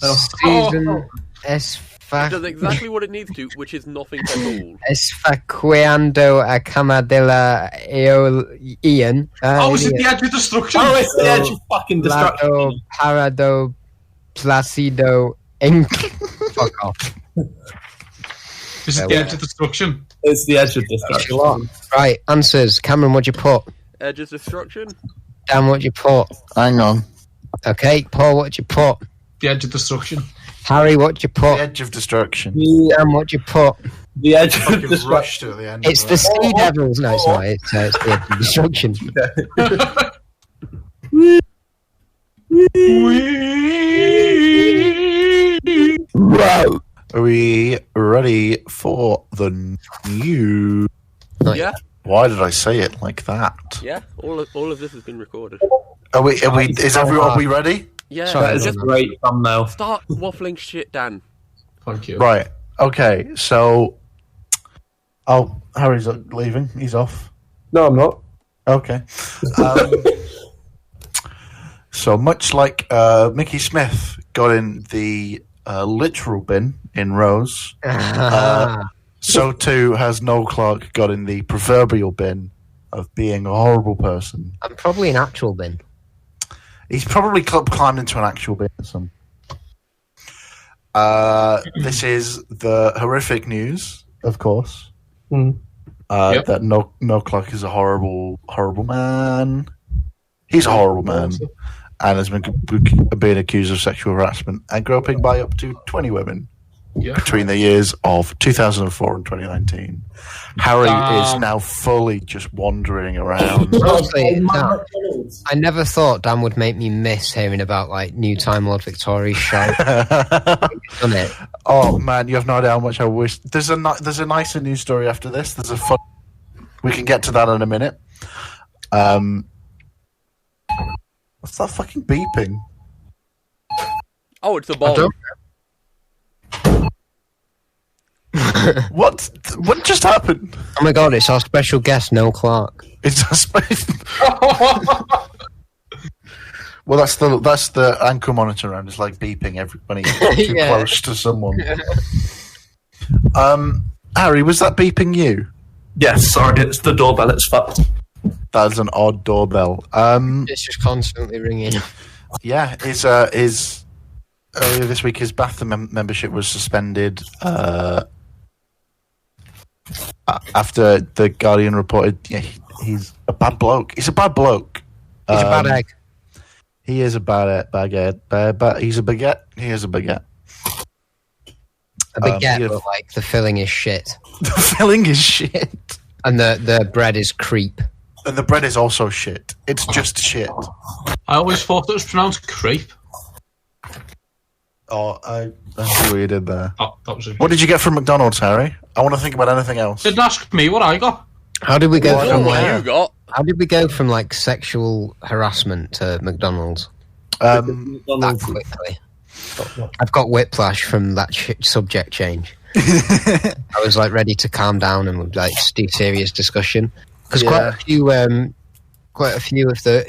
Oh. Susan It does exactly what it needs to, which is nothing at all. Esfaqueando a cama de la Ian. Oh, is it the Edge of Destruction? Oh, it's the edge of fucking destruction. Lado Parado Placido Inc. Fuck off. Is it the Edge of Destruction? It's the edge of destruction. Right, answers. Cameron, what'd you put? Edge of Destruction? Dan, what'd you put? Hang on. Okay, Paul, what'd you put? The Edge of Destruction. Harry, what'd you The put? Edge of Destruction. Dan, what'd you put? The edge of Fucking destruction. rushed at the end. It's of the it. Sea Devils. No, it's not. It's the Edge of Destruction. Wow. Are we ready for the news? Yeah, Why did I say it like that? yeah. All of this has been recorded. Are we? Are we ready? Yeah, Sorry, That is a just great thumbnail. start waffling shit, Dan. Thank you. Right. Okay. So, Harry's leaving. He's off. No, I'm not. Okay. So much like Mickey Smith got in the literal bin in Rose, so too has Noel Clarke got in the proverbial bin of being a horrible person. I'm probably an actual bin. He's probably climbed into an actual bin or something. This is the horrific news, of course. Mm. Yep. That Noel Clarke is a horrible, horrible man. He's a horrible man. And has been accused of sexual harassment and groping by up to 20 women between the years of 2004 and 2019. Harry is now fully just wandering around. Honestly, no, I never thought Dan would make me miss hearing about like new Time Lord Victoria's show. Done it. Oh man, you have no idea how much I wish. There's a nicer news story after this. There's a fun. We can get to that in a minute. What's that fucking beeping? Oh, it's a bomb. What just happened? Oh my god, it's our special guest, Noel Clarke. It's a space. Well, that's the ankle monitor around. It's like beeping when you get too close to someone. Harry, was that beeping you? Yes, sorry, it's the doorbell. It's fucked. That's an odd doorbell. It's just constantly ringing. Yeah, his earlier this week his bathroom membership was suspended after the Guardian reported he's a bad bloke. He's a bad bloke. He's a bad egg. He is a bad baguette. He's a baguette. He is a baguette. A baguette, but like the filling is shit. The filling is shit. And the bread is creep. And the bread is also shit. It's just shit. I always thought it was pronounced crepe. Oh, I see what you did there. That was what did you get from McDonald's, Harry? I want to think about anything else. Didn't ask me what I got. How did we go from you got? How did we go from like sexual harassment to McDonald's? McDonald's. That quickly. I've got whiplash from that subject change. I was like ready to calm down and like do serious discussion because quite a few of the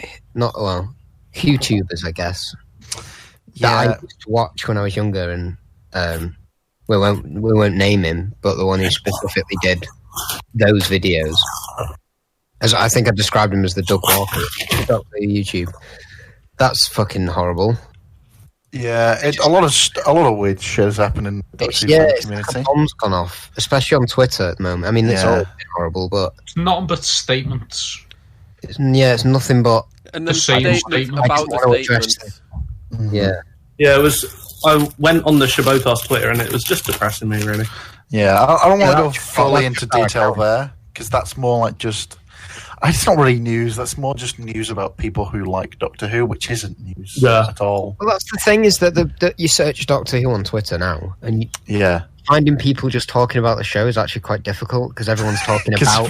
YouTubers, I guess, that I used to watch when I was younger, and we won't name him, but the one who specifically did those videos, as I think I described him as the Doug Walker of YouTube. That's fucking horrible. Yeah, a lot of weird shit has happened in the community. It's like a bomb's gone off, especially on Twitter at the moment. I mean, it's all horrible, but it's nothing but statements. It's nothing but the same statement about the statements. Yeah, it was. I went on the Shobocast Twitter, and it was just depressing me, really. Yeah, I don't want to go fully into detail there because that's more like just. It's not really news. That's more just news about people who like Doctor Who, which isn't news at all. Well, that's the thing is that you search Doctor Who on Twitter now, and finding people just talking about the show is actually quite difficult because everyone's talking about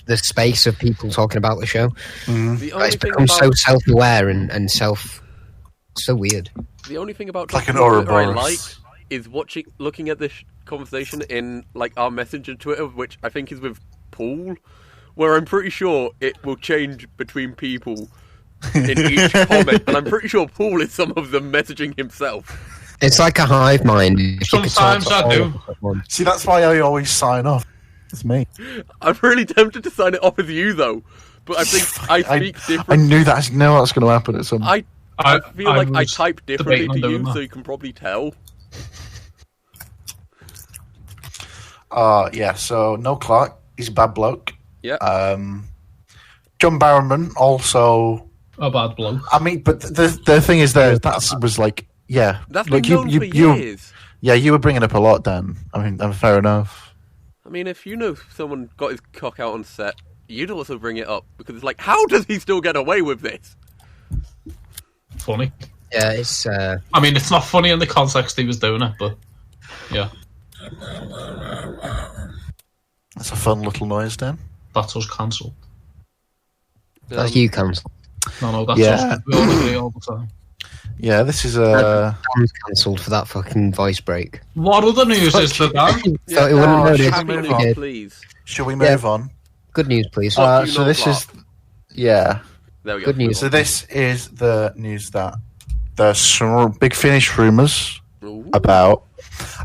the space of people talking about the show. It's become so self-aware and so weird. The only thing about like an Twitter I like is looking at this conversation in like our messenger Twitter, which I think is with Paul. Where I'm pretty sure it will change between people in each comment, and I'm pretty sure Paul is some of them messaging himself. It's like a hive mind. Sometimes I do. See, that's why I always sign off. It's me. I'm really tempted to sign it off with you, though. But I think I speak different. I knew that's going to happen at some point. I feel like I type differently to you, so you can probably tell. So no Clark. He's a bad bloke. Yeah. John Barrowman also a bad bloke. I mean, but the thing is, that was like, that's been known for years. Yeah, you were bringing up a lot, Dan. I mean, fair enough. I mean, if you know someone got his cock out on set, you'd also bring it up because it's like, how does he still get away with this? Funny. Yeah, it's. I mean, it's not funny in the context he was doing it, but yeah. That's a fun little noise, Dan. That's us cancelled. That's you cancelled. No, that's us. We all agree all the time. Yeah, this is Dan's cancelled for that fucking voice break. What other news is there, Dan? So it wouldn't notice. Happy news, please. Shall we move on? Good news, please. So this is... Yeah. There we go. Good news. So this is the news that there's some Big Finish rumours about...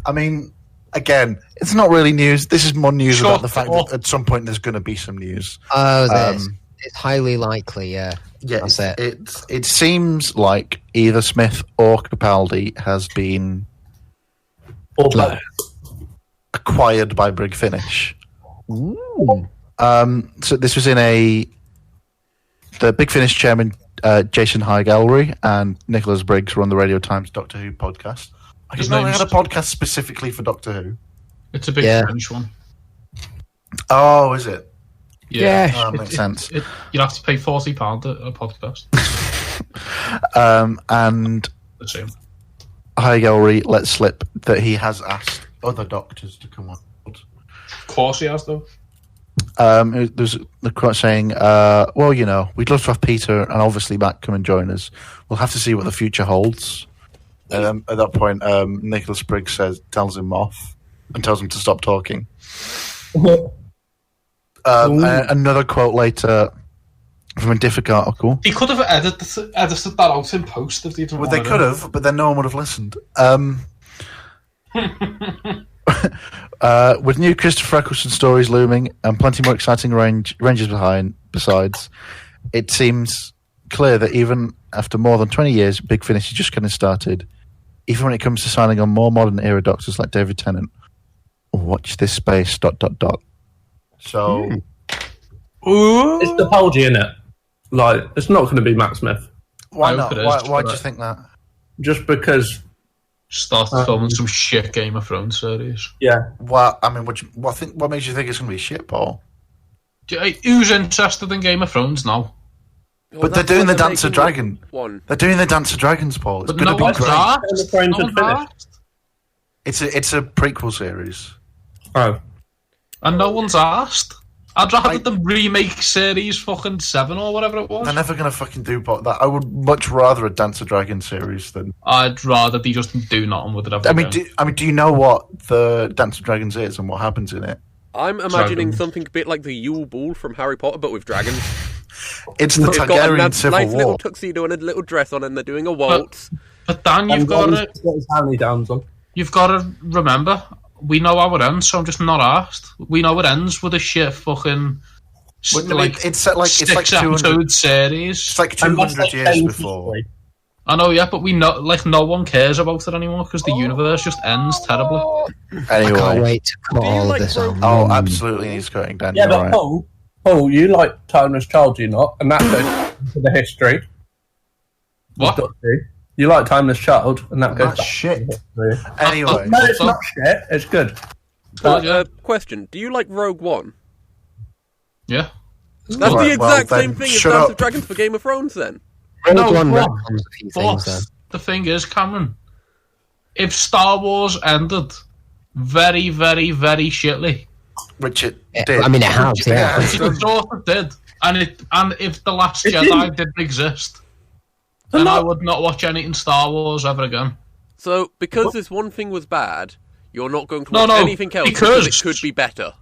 I mean... Again, it's not really news. This is more news about the fact that at some point there's going to be some news. Oh, it's highly likely, yeah. Yeah, it seems like either Smith or Capaldi has been acquired by Big Finish. Ooh. So this was in the Big Finish chairman, Jason High-Gallery, and Nicholas Briggs run the Radio Times Doctor Who podcast. I didn't know they had a podcast specifically for Doctor Who. It's a Big Finish one. Oh, is it? Yeah. That makes sense. You'd have to pay £40 a podcast. And the same. High-Gallery let slip that he has asked other doctors to come on board. Of course he has, though. There's the quote saying, well, you know, we'd love to have Peter and obviously Matt come and join us. We'll have to see what the future holds. And at that point, Nicholas Briggs tells him off and tells him to stop talking. Another quote later, from a different article. He could have edited that out in post if they didn't. Well, they could have, but then no one would have listened. With new Christopher Eccleston stories looming and plenty more exciting ranges besides, it seems clear that even after more than 20 years, Big Finish is just getting started. Even when it comes to signing on more modern era doctors like David Tennant. Watch this space. ... So, It's Capaldi, in it. Like, it's not going to be Matt Smith. why not? Why do you think that? Just because. Started filming some shit Game of Thrones series. Yeah. Well, I mean, what makes you think it's going to be shit, Paul? Who's interested in Game of Thrones now? Well, But they're that's doing why the they're Dance of making Dragon. one. They're doing the Dance of Dragons, Paul. It's But going no to be one's great. asked. Game of Thrones No had one's finished. asked. It's a prequel series. Oh. And no one's asked. I'd rather them remake series fucking 7 or whatever it was. They're never going to fucking do that. I would much rather a Dance of Dragons series than... I'd rather they just do nothing with it ever again. do you know what the Dance of Dragons is and what happens in it? I'm imagining Dragons. something a bit like the Yule Ball from Harry Potter, but with dragons. It's the They've got a Targaryen Civil nice little War. tuxedo and a little dress on, and they're doing a waltz. But Dan, you've got to remember, we know how it ends, so I'm just not asked. We know it ends with a shit fucking It's like 6 200 episode series. It's like 200 years before. I know, yeah, but we know, like, no one cares about it anymore because the universe just ends terribly. I can't Anyway. wait to put Do you all of like this Rogue on. Oh, absolutely he's going down. Yeah, You're but right. Paul, you like Timeless Child, do you not? And that goes to the history. What? You like Timeless Child, and that goes That's back shit. to the history. Anyway. No, it's not shit. It's good. Question: do you like Rogue One? Yeah. That's Right, the exact well, same then thing as shut Dance up. of Dragons for Game of Thrones, then. Rogue One but- retcons a few But things then. the thing is, Cameron, if Star Wars ended very, very, very shitly, Which it Yeah, did. I mean, it has, yeah. which it sort of did, and if The Last It Jedi didn't exist, But then not- I would not watch anything Star Wars ever again. So, because this one thing was bad, you're not going to No, watch no, anything else because- it could be better.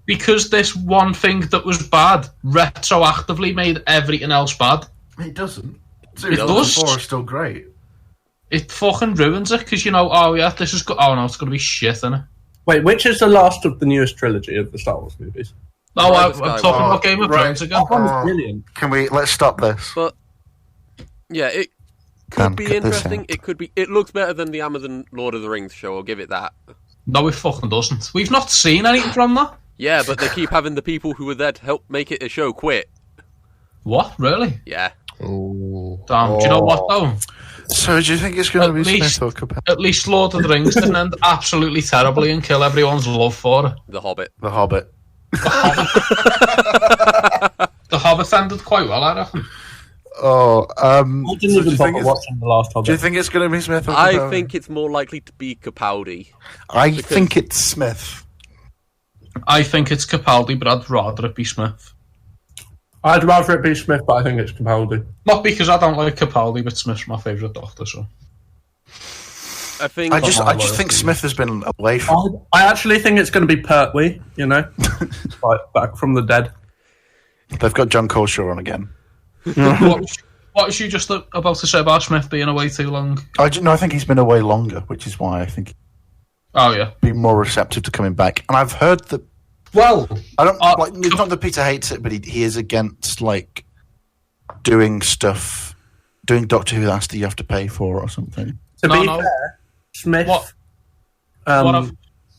Because this one thing that was bad retroactively made everything else bad. It doesn't. It does. 4 is still great. It fucking ruins it because you know, oh yeah, this is good. Oh no, it's going to be shit, isn't it? Wait, which is the last of the newest trilogy of the Star Wars movies? No, Rise I'm of talking Skywalker. about Game of Right. Thrones again. That one's brilliant. Let's stop this. But yeah, it could Dan, be cut this interesting. out. It could be. It looks better than the Amazon Lord of the Rings show. I'll give it that. No, it fucking doesn't. We've not seen anything from that. Yeah, but they keep having the people who were there to help make it a show quit. What? Really? Yeah. Ooh. Damn. Do you know what though? So do you think it's going to At be least- Smith or Capaldi? At least Lord of the Rings didn't end absolutely terribly and kill everyone's love for it. The Hobbit. The Hobbit. The Hobbit ended quite well, I reckon. Oh, I so didn't even bother watching the last Hobbit. do you think it's going to be Smith or I Capaldi? think it's more likely to be Capaldi. I think it's Smith. I think it's Capaldi, but I'd rather it be Smith. I'd rather it be Smith, but I think it's Capaldi. Not because I don't like Capaldi, but Smith's my favourite Doctor, so. I think. I just think Smith has been away from. I actually think it's going to be Pertwee, you know? Like, back from the dead. They've got John Coleshaw on again. what was you just about to say about Smith being away too long? I think he's been away longer, which is why I think Oh, yeah. he'd be more receptive to coming back. And I've heard that. Well, I don't like. It's not that Peter hates it, but he is against like doing stuff, doing Doctor Who that you have to pay for or something. to be No. fair, Smith What I've-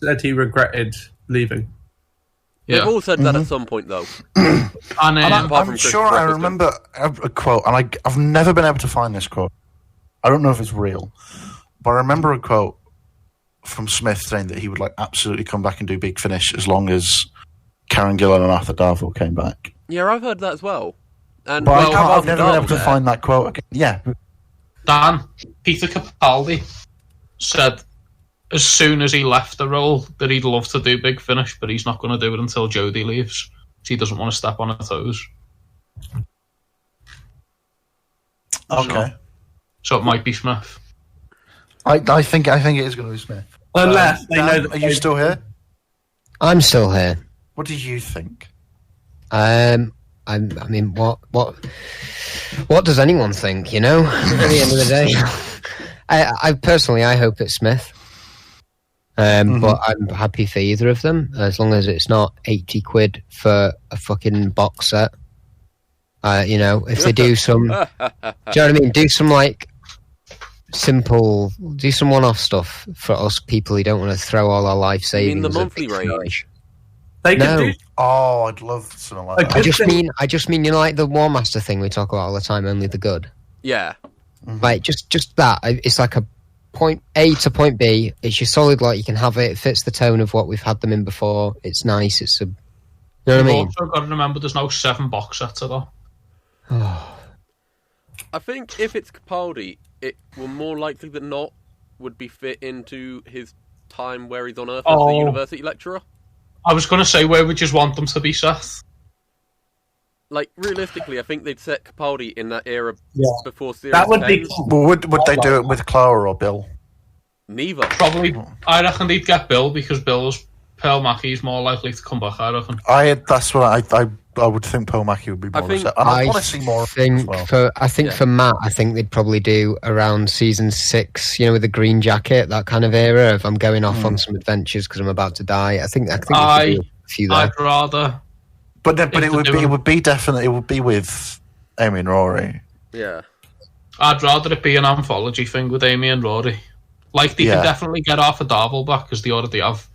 said he regretted leaving. They've Yeah. all said that at some point, though. And Apart I'm from sure Christopher I Eccleston. remember a quote, and I've never been able to find this quote. I don't know if it's real, but I remember a quote from Smith saying that he would like absolutely come back and do Big Finish as long as Karen Gillan and Arthur Darvill came back. Yeah, I've heard that as well. And But well, I've Arthur never been able to Darvill find that quote again. Yeah, Dan, Peter Capaldi, said as soon as he left the role that he'd love to do Big Finish, but he's not going to do it until Jodie leaves. He doesn't want to step on her toes. okay. So it might be Smith. I think it is going to be Smith. Unless they know Dan, that are you still here? I'm still here. What do you think? I I mean, what does anyone think? You know, at the end of the day, I personally, I hope it's Smith. But I'm happy for either of them as long as it's not 80 quid for a fucking box set. You know, if they do some, do you know what I mean? Do some like simple, do some one-off stuff for us people who don't want to throw all our life savings. You mean the monthly range? They could do. Oh, I'd love something like that. I just mean, you know, like the War Master thing we talk about all the time, only the good. Yeah. Like just that. It's like a point A to point B. It's your solid lot. You can have it. It fits the tone of what we've had them in before. It's nice. It's a, you know what I mean? Also got to remember, there's no 7 box sets of that. I think if it's Capaldi, it will more likely than not would be fit into his time where he's on Earth as a university lecturer. I was going to say, where would you want them to be set? Like, realistically, I think they'd set Capaldi in that era before Series That would 10. be. Well, would they do it with Clara or Bill? Neither. Probably, I reckon they'd get Bill, because Bill's Pearl Mackey's more likely to come back, I reckon. That's what I would think Pearl Mackey would be more upset. I want to see more of him as well. For Matt, I think they'd probably do around season 6, you know, with the green jacket, that kind of era. If I'm going off on some adventures because I'm about to die, I think they could do a few there. I'd rather. But it would be definitely, it would be with Amy and Rory. Yeah. I'd rather it be an anthology thing with Amy and Rory. Like, they can definitely get Arthur Darvill back, because they already have.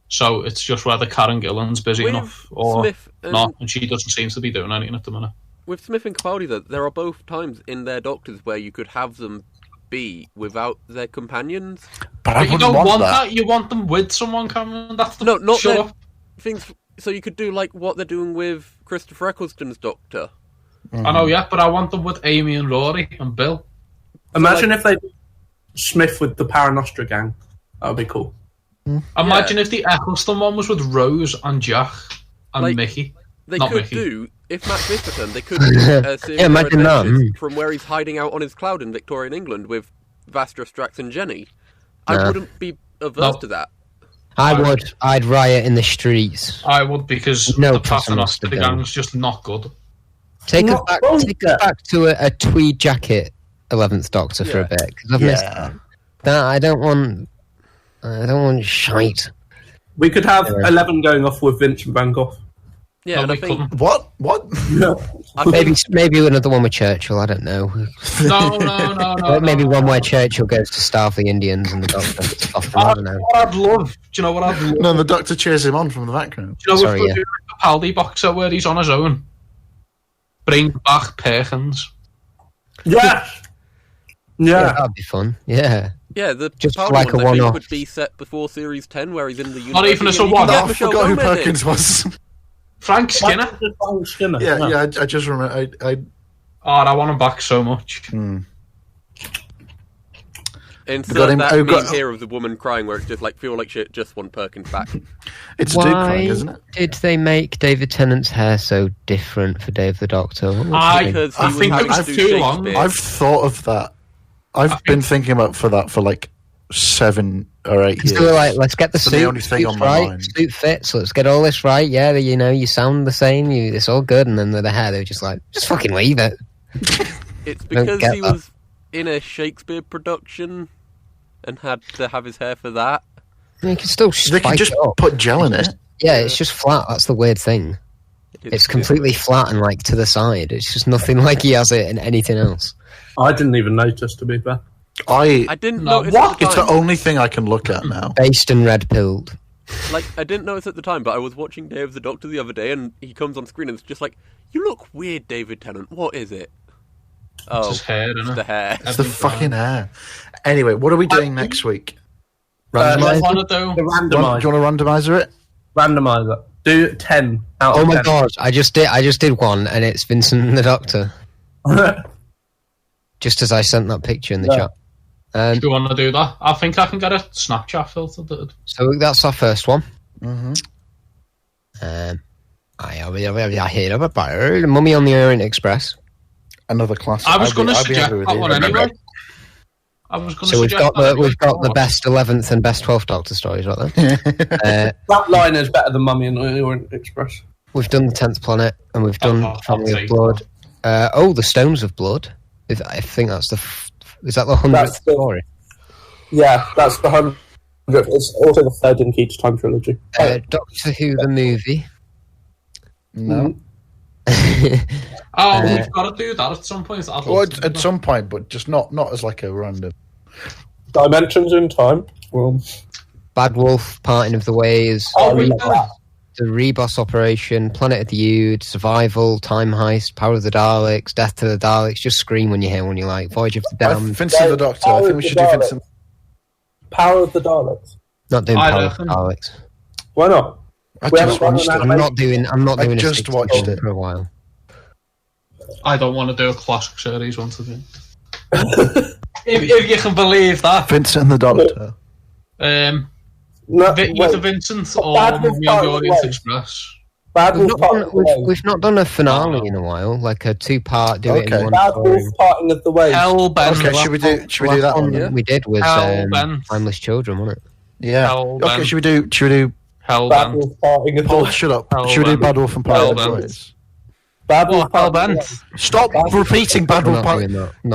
So it's just whether Karen Gillan's busy enough or not, and she doesn't seem to be doing anything at the minute. With Smith and Capaldi, though, there are both times in their Doctors where you could have them be without their companions. But you don't want that. You want them with someone, Cameron. That's the not their things. So you could do like what they're doing with Christopher Eccleston's Doctor. I know, yeah, but I want them with Amy and Rory and Bill. Imagine if they Smith with the Paranostra gang. That would be cool. Imagine if the Eccleston one was with Rose and Jack and Mickey. They Not could Mickey. do, if Matt Smith returned, they could do a series of adventures from where he's hiding out on his cloud in Victorian England with Vastra, Strax and Jenny. I wouldn't be averse to that. I would. I'd riot in the streets. I would, because the Paternoster gang's just not good. Take us back to a tweed jacket 11th Doctor for a bit, because I've missed that. I don't want shite. We could have 11 going off with Vincent Van Gogh. Yeah, and I think... What? Yeah. Maybe another one with Churchill, I don't know. No. Maybe one where Churchill goes to starve the Indians and the Doctor stuff them, I don't know. What I'd love, do you know what I'd love? No, the Doctor cheers him on from the background. Do you know if we do a Capaldi boxer where he's on his own? Bring back Perkins. Yeah, that'd be fun. Yeah. Yeah, the just Capaldi like ones, a one-off. would be set before Series 10, where he's in the university. Not even as a one-off. I forgot who Perkins was. Frank Skinner. Yeah, I just remember. I want him back so much. Insert that meme here of the woman crying, where it's just like, feel like shit, just want Perkins back. It's Duke crying, isn't it? Did they make David Tennant's hair so different for Dave the Doctor? I think it was too long. I've thought of that. I've been thinking about that for like 7 or 8 years. So we're like, let's get the suit. The only thing on my mind. Suit fits. Let's get all this right. Yeah, you sound the same. It's all good. And then with the hair, they were just like, just fucking leave it. It's because he was in a Shakespeare production and had to have his hair for that. I mean, you can still they can just put gel in it. Yeah, it's just flat. That's the weird thing. It's completely flat and like to the side. It's just nothing like he has it in anything else. I didn't even notice, to be fair. I didn't notice. What? It's the only thing I can look at now. Based and red pilled. Like, I didn't notice at the time, but I was watching Day of the Doctor the other day, and he comes on screen and it's just like, you look weird, David Tennant. What is it? It's his hair, isn't it? The hair. It's the fucking hair. Anyway, what are we doing next week? Randomizer. Do you want to randomizer it? Randomizer. Do 10 out of 10. Oh my god! I just did one, and it's Vincent and the Doctor. Just as I sent that picture in the chat. Do you want to do that? I think I can get a Snapchat filter. So that's our first one. Mm-hmm. I hear about the Mummy on the Orient Express. Another classic. I was going to suggest that one anyway. So we've got the best 11th and best 12th Doctor stories, right there. That line is better than Mummy and the Orient Express. We've done the 10th planet, and we've done Family of take Blood. The Stones of Blood. I think that's is that the 100th story? Yeah, that's the 100th. It's also the third in each time trilogy. Doctor Who the movie. No. We've got to do that at some point. At some point, but just not as like a random. Dimensions in Time. Well, Bad Wolf, Parting of the Ways. The Reboss Operation, Planet of the Ood, Survival, Time Heist, Power of the Daleks, Death to the Daleks. Just scream when you hear one you like. Voyage of the Damned. Vincent the Doctor. I think we should do Vincent. Power of the Daleks. Not doing Power of the Daleks. Why not? I just watched it. I'm not doing I just watched it for a while. I don't want to do a classic series once again. if you can believe that. Vincent the Doctor. Either Vincent or Movie on the Orient Express. We've not done a finale in a while, like a 2-part. Do it in one Bad story. Wolf, Parting of the Ways. Hellbent. Okay, should we do that one? Yeah? We did was Timeless Children, wasn't it? Yeah. Hellbent. Okay, should we do Hellbent. Bad Wolf, Parting of the Paul, Ways. shut up. Hellbent. Should we do Bad Wolf and Parting of the Ways? Bad Wolf, Parting of the Hellbent. Ways. Stop repeating Bad Wolf.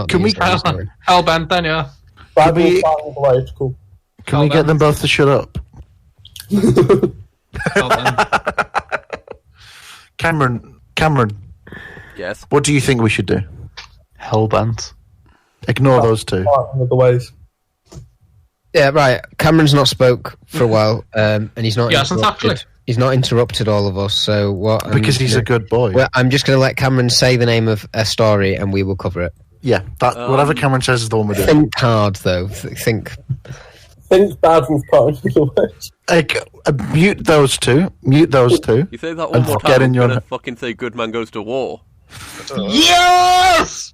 Can we? Hellbent then, yeah. Bad Wolf, Parting of the Ways. Cool. Can we get them both to shut up? Cameron. Yes. What do you think we should do? Hellbent. Ignore those two. Parting of the Ways. Yeah, right. Cameron's not spoke for a while, and he's not. Yes, actually. He's not interrupted all of us. So what? Because he's a good boy. Well, I'm just going to let Cameron say the name of a story, and we will cover it. Yeah, whatever Cameron says is the one we're doing. Think hard, though. Think Bad Wolf, Parting of the Ways. Mute those two. You say that one And more get time, in I'm your- gonna fucking say Good Man Goes to War. Yes!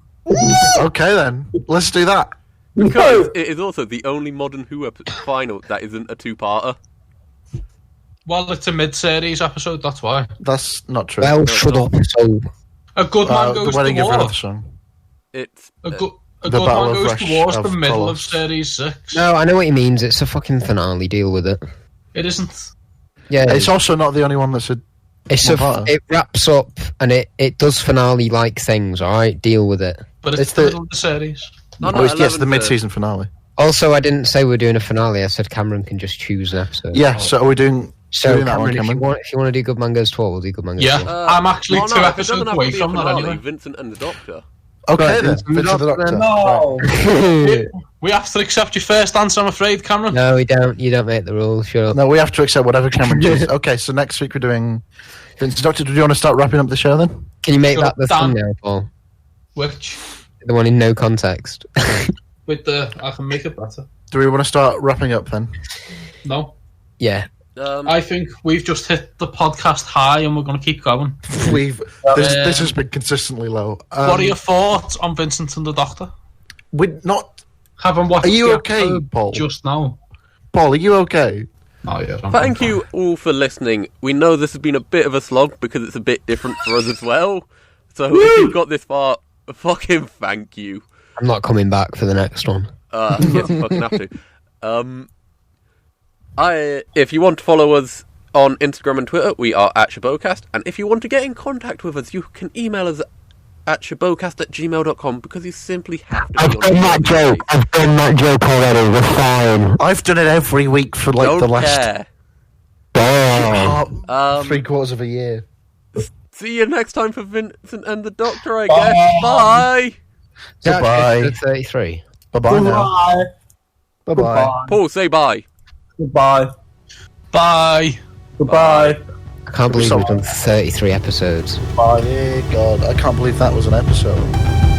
Okay then, let's do that. Because it is also the only modern Who final that isn't a 2-parter. Well, it's a mid-series episode, that's why. That's not true. well, shut up. So A Good Man the Goes wedding to of War. Another Song. It's A Good Battle Man of Goes Rush to War is of the middle of Colours. Series 6. no, I know what he means. It's a fucking finale. Deal with it. It isn't. Yeah, It's also not the only one that's a. it wraps up and it does finale like things. All right, deal with it. But It's it's the the- middle of the series. no, Yes, the 11th, mid-season finale. Also, I didn't say we're doing a finale. I said Cameron can just choose an episode. Yeah, so are we doing? So doing that one, Cameron, Cameron? if you want to do Good Man Goes to War, we'll do Good Man Goes Yeah, to War. I'm actually well, 2 no, if it episodes doesn't have away to be a from that finale, anyway. Vincent and the Doctor. Okay Right, then, Vincent Vincent the Doctor. No. Right. We have to accept your first answer, I'm afraid, Cameron. No, we don't. You don't make the rules. Shut up. No, we have to accept whatever Cameron chooses. Okay, so next week we're doing Vincent Doctor. Do you want to start wrapping up the show then? Can you make Shut that the down. thumbnail, Paul? Which, The one in no context. I can make it better. Do we want to start wrapping up then? No. Yeah. I think we've just hit the podcast high and we're going to keep going. This has been consistently low. What are your thoughts on Vincent and the Doctor? We're not. Haven't watched Are you the okay, episode Paul? just now. Paul, are you okay? Oh, yeah. Thank you all for listening. We know this has been a bit of a slog because it's a bit different for us as well. So if you've got this far, fucking thank you. I'm not coming back for the next one. Yes, you fucking have to. If you want to follow us on Instagram and Twitter, we are at Shobocast. And if you want to get in contact with us, you can email us at shobocast@gmail.com because you simply have to. I've done that joke. I've done that joke already. We're fine. I've done it every week for like Don't the last care. Damn. 3/4 of a year. See you next time for Vincent and the Doctor, I guess. Bye. Goodbye. Episode 33. Bye-bye now. Goodbye. Bye-bye. Paul, say bye. Goodbye. Bye. Goodbye. I can't believe we've done 33 episodes. Bye. Dear God, I can't believe that was an episode.